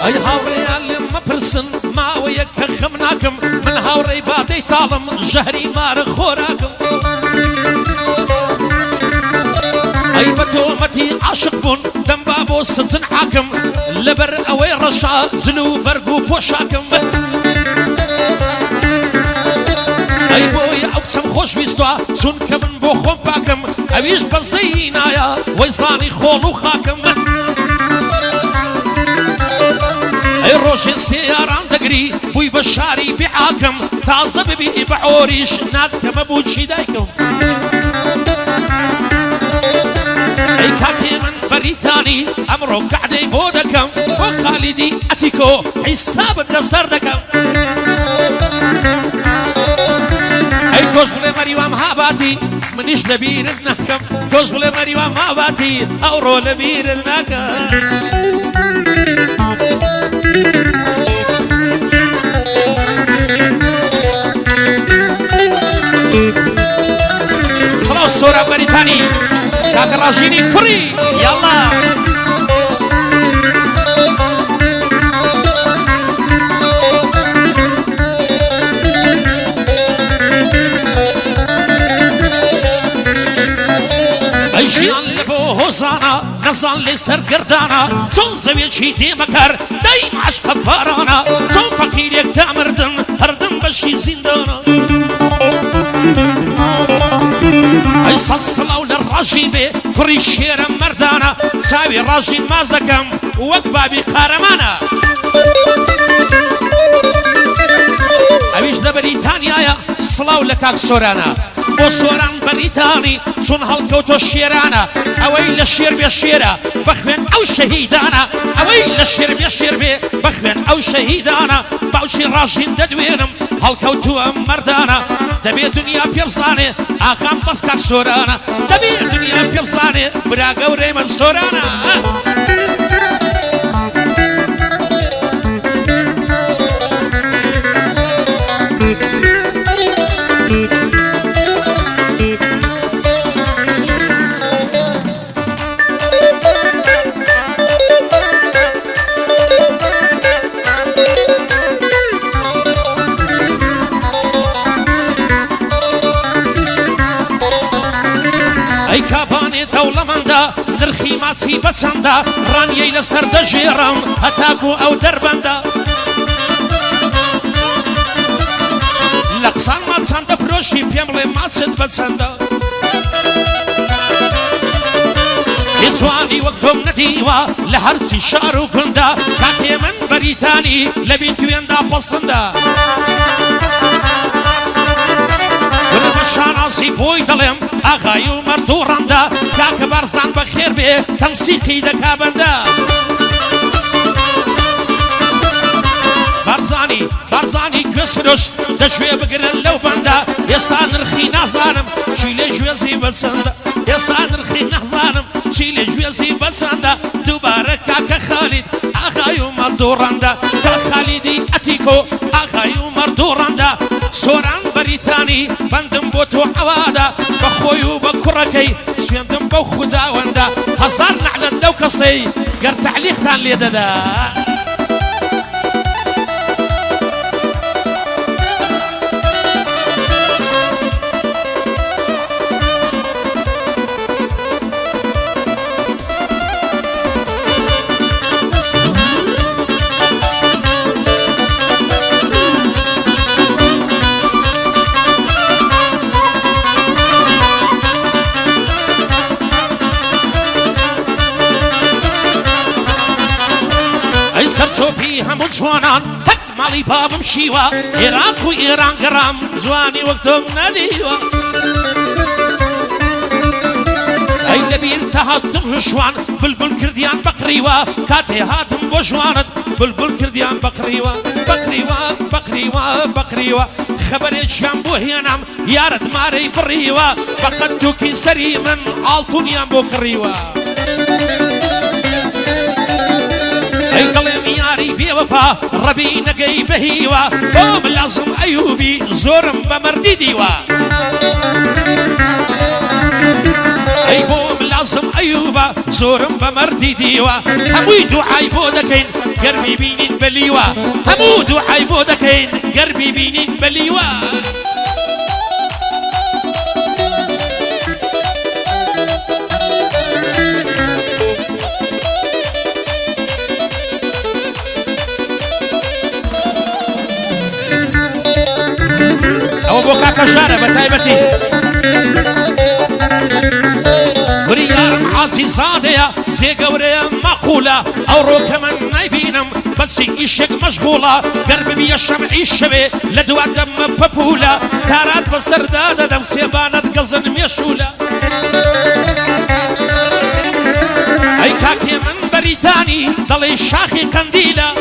اي هاوريان لما برسن ما ويك خمناكم من هاوري بادي طالم جهري مار خوراكم اي بتومتي عاشق بون دم بابو ستن حاكم لبر اوي رشا زلو برقو بوشاكم اي بويا اقسم خوش بيستوا سون كمن بو خون باكم اويش بزينايا ويزاني خولو خاكم اي روشن سياران دقري بوي بشاري بعاكم تعصب بي بعوريش ناكتم ابو شدايكم اي كاكي من بريتاني امرو قعدي بودكم وخالدي اتيكو حساب الدستر دكم اي توش بلي مريوام هاباتي منيش لبير النكم توش بلي مريوام هاباتي اورو لبير النكم صلاة الصورة بريتاني شاكر راجيني كوري يلا ايشيان لبو هوزانا نزان لسر قردانا چون زويشي دي مكر دايم عشق بارانا چون فقير يك دامردن هردن بشي زندانا اي صلاو للراجيبي كوري شير مردانا تساوي راجي مازدكم وكبابي قارمانا اويش دا بريتانيا يا صلاو لكاك سورانا بو سوران بريتاني چون هالكوتو شيرانا اوي لشير بيشيرا بخوين او شهيدانا اوي لشير بيشير بي بخوين او شهيدانا باوشي راجين ددوينم هالكوتو مردانا دبي دنيا بيبصاني اخام بس كاك سورانا دبي دنيا بيبصاني براغا وريمن سورانا نرخي ماتي بتسندا رانيي لسر دجيرم هتاكو او دربندا لقصان ما تسندا فروشي بيملي ماتت بتسندا تيتواني وقتهم نديوا لهرسي شارو كندا كاكي من بريتاني لبيتو يندا بصندا ورمشاناسي بوي دلم اغايو مردوراندا كاك برزان بخير بيه تنسيقي دكا بندا برزاني كسرش دشوي بقرن لو بندا يستان رخي نازانم شيلي جوزي بتسندا يستان رخي نازانم شيلي جوزي بتسندا دوباره كاك خالد اغايو مردوراندا كاك خالدي اتيكو اغايو مردوراندا سوران بريتاني بندم بوتو عوادا بخويو بكركي سويندم بو خدا وندا هزار نعلى الدوكسي قر تعليق ثان ليددا سرچوبي همون جوانان تك مالي بابم شيوا عراق وإيران قرام جواني وقتهم نديوا اي لبير تهاتم هشوان بلبل كرديان بقريوا كاتي هاتم بوجوانت بلبل كرديان بقريوا خبر الشام بو هينام يارد ماري بريوا فقد دوكي سري من عالتون يام بو كريوا اي قلم ياري بيوفا ربي نقي بهيوا بوم لازم ايوبي زورم بمرديديوا اي بوم لازم ايوبا زورم بمردي ديوا هموي دعاي بودكين قربي بينين بليوا همو دعاي بودكين قربي بينين بليوا او بوكا كشارة بتايبتي وريار عاطي صادية زي قورية مقولة او روكا من نايبينم بس إيشك مشغولة قرب بي الشمعي الشبي لدوا دم ببولة تارات بسردادة دم سيبانة قزن ميشولة اي كاكي من بريتاني ضلي شاخي قنديلة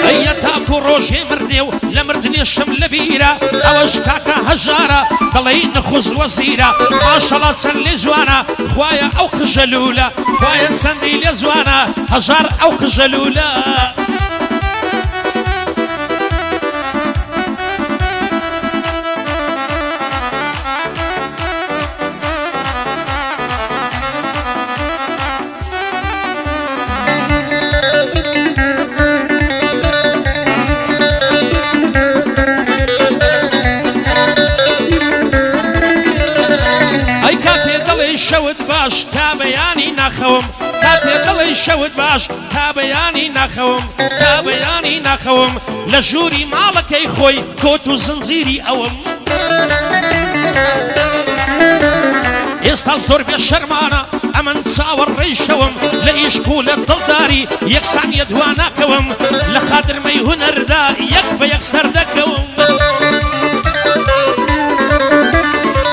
اي تاكو روجي مرديو لمردني الشمل بيرة اوش كاكا هجارة ضلي نخوز وزيرة ما شاء الله تسلي زوانا خوايا او قجلولة خوايا سندي لي زوانا هجار او قجلولة شود باش تابياني نخوم كاتي ضلي شود باش تابياني نخوم تابياني نخوم لجوري مالك اي خوي كوتو زنزيري اوم يستاز بيا الشرمانة امن تصاور ريشوم لايش كول الضلداري يكسان يدوانا كوم لقادر ما يهون الرداء يكبى يكسر دكوم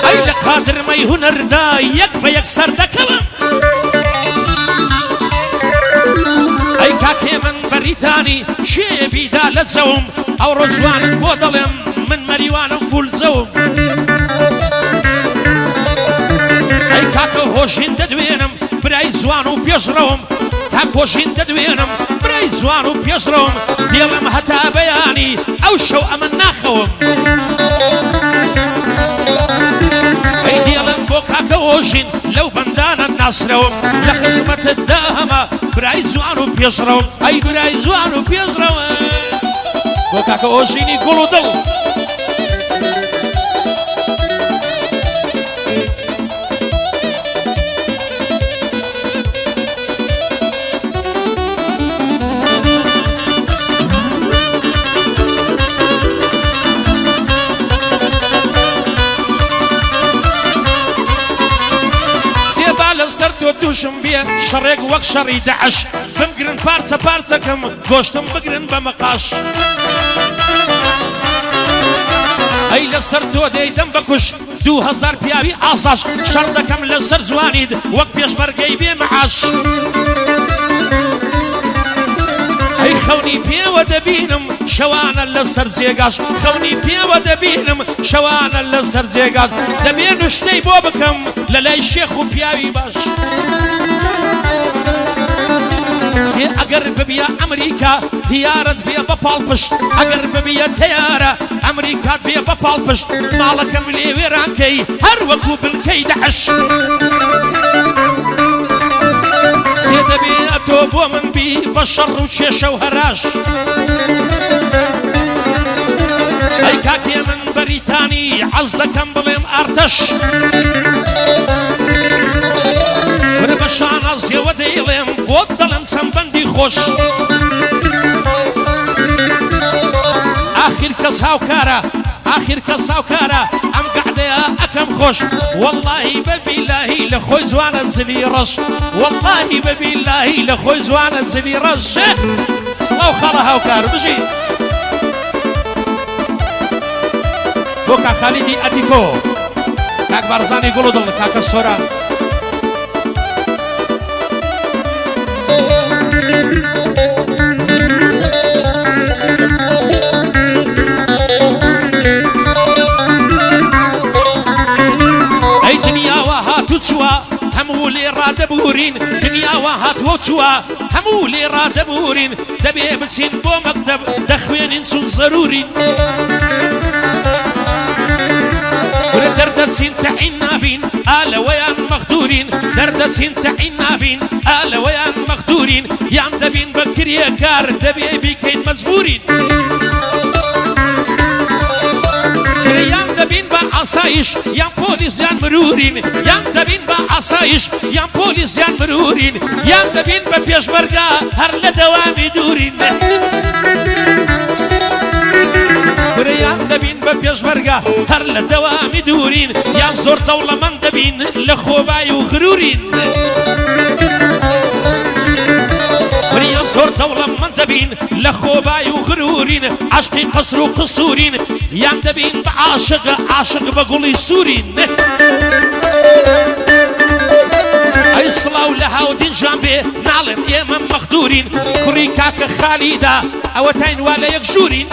اي لقادر ما يهون الرداء يكبى يكسر دكوم اي كاكي من بريتاني شيبي دالت زوم او رزوان بودلم من مريوان فول زوم اي كاكو هوشين تدوينم برايد زوانو بيشروم كاكو هوشين تدوينم برايد زوانو بيشروم ديالم هتا بياني او شو امن ناخوم اي ديالم بو كاكو هوشين لو بندانا الناصروم لخصمة الداهمة برايد زوانو بيشروم اي برايد زوانو بيشروم بو كاكو هوشين يقولوا دل دوشم بيه شرق وق شري دعش بمقرن بارتسا بارتسا كم قوشتم بقرن بمقاش اي لسر دو دي دم بكش 2000 بيابي آساش شردكم لسر زوانيد وق بيش برقي بي معاش اي خوني بيه ودبينم شوانا لسر زيقاش خوني بيه ودبينم شوانا لسر زيقاش دبين اشتي بوبكم للاي شيخ وبياوي باش زي اقرب بيا امريكا تيارة بيا ببالبش اقرب بيا تيارة امريكا بيا ببالبش مالك ملي ويرانكي هروكو بالكي دعش سيد بيا توب ومن بي بشر وشيشة وهراش اي كاكي من بريتاني عزدكم بليم ارتش وربشان ازي وديلم ودلم سنبندي خوش اخر كس هاوكارا اخر كس هاوكارا ام قعدة اكم خوش والله ببالله لخوي زوانا زلي رش والله ببالله لخوي زوانا زلي رش صلاو خالا هاوكارا بجي بوكا خالدي اتيكو كاك بارزاني قولوا دل كاك السورة اي دنيا وهات وتشوا همولي رادبورين دنيا وهات وتشوا همولي رادبورين دبي بتسين بو مكتب دخوين انتو ضروري دردتين تعين نابين آل ويان مخدورين دردتين تعين نابين آل ويان مخدورين يام دبين بكريا كار دبي بيكين مجبورين يام دبين بعصايش يام بوليس يان مرورين يام دبين بعصايش يام بوليس يان مرورين يام دبين ببيشبرقا هر لدوامي دورين يام دبين ببيشبرقا هر لدوامي دورين يام زور دولة من دبين لخوباي وغرورين يام زور دولة من دبين لخوباي وغرورين عشقي قصر وقصورين يام دبين عاشق بقولي سورين اي صلاة لها ودين جنبي نعلم ياما مخدورين كريكاك خالدة اوتين ولا يكجورين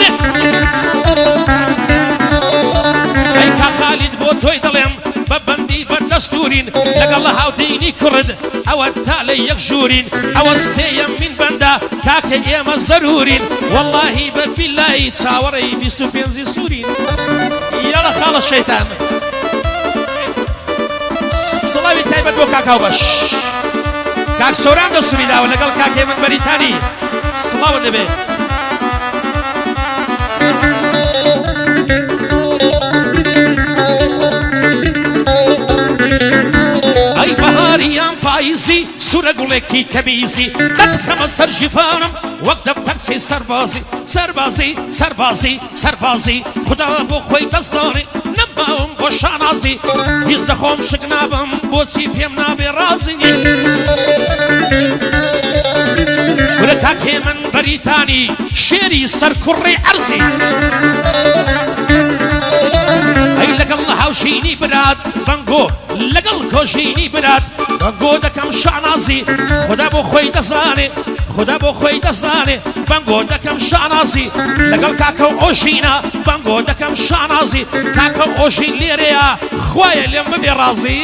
اي كخالد بوتوي ظلم ببندي بدستورين لقى الله وديني كرد او التالي يكجورين او استيم من بندا كاك ياما ضرورين والله بالله تصاوري بيستو بينزي سورين يلا خالص شيطان صلاوي تايبت بو كاكاو باش كاك سوران دا سوري دا ولقل كاك يمن بريتاني صلاو دبي اي بهاري يام بايزي سورة قولكي كميزي دخم سر جفانم وقدف ترسي سربازي سربازي سربازي سربازي خدا بو خوي دزاني نباهم بو شانازي يزدخوم شقنابم بوتي بيم نابي رازي ولكاكي من بريتاني شيري سر كري عرزي اي لقل هاوشيني براد بانقو لقل كوشيني براد بانقو دكم شانازي خدا بو خوي دزاني خدا بو خوي دزاني بانقو دكم شانازي لقل كاكو اوشينا بانقو دكم شانازي كاكو اوشين ليريا خويا لم برازي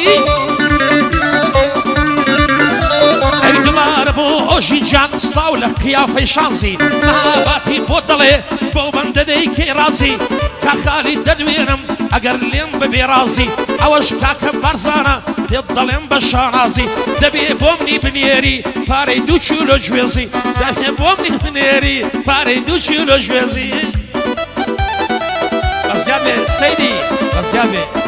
اي دمار بو اوشي جان ستاولا قيافي شانزي نهاباتي بودلي بو بنددي كي رازي كخالي ددويرم اگر لم ببرازي اوش كاك برزانا دلم بشانازي دبي بومني بنيري باري دو چولو جوزي دبي بومني بنيري باري دو چولو جوزي بزيابي سيدي بزيابي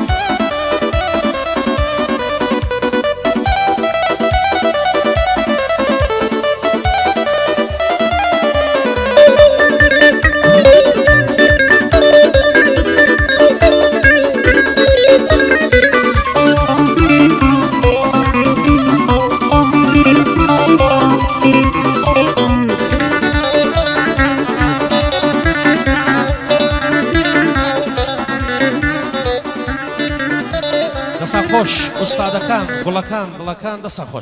دەسا خۆش ئوستادەکان گوڵەکان دڵەکان دەسا خۆش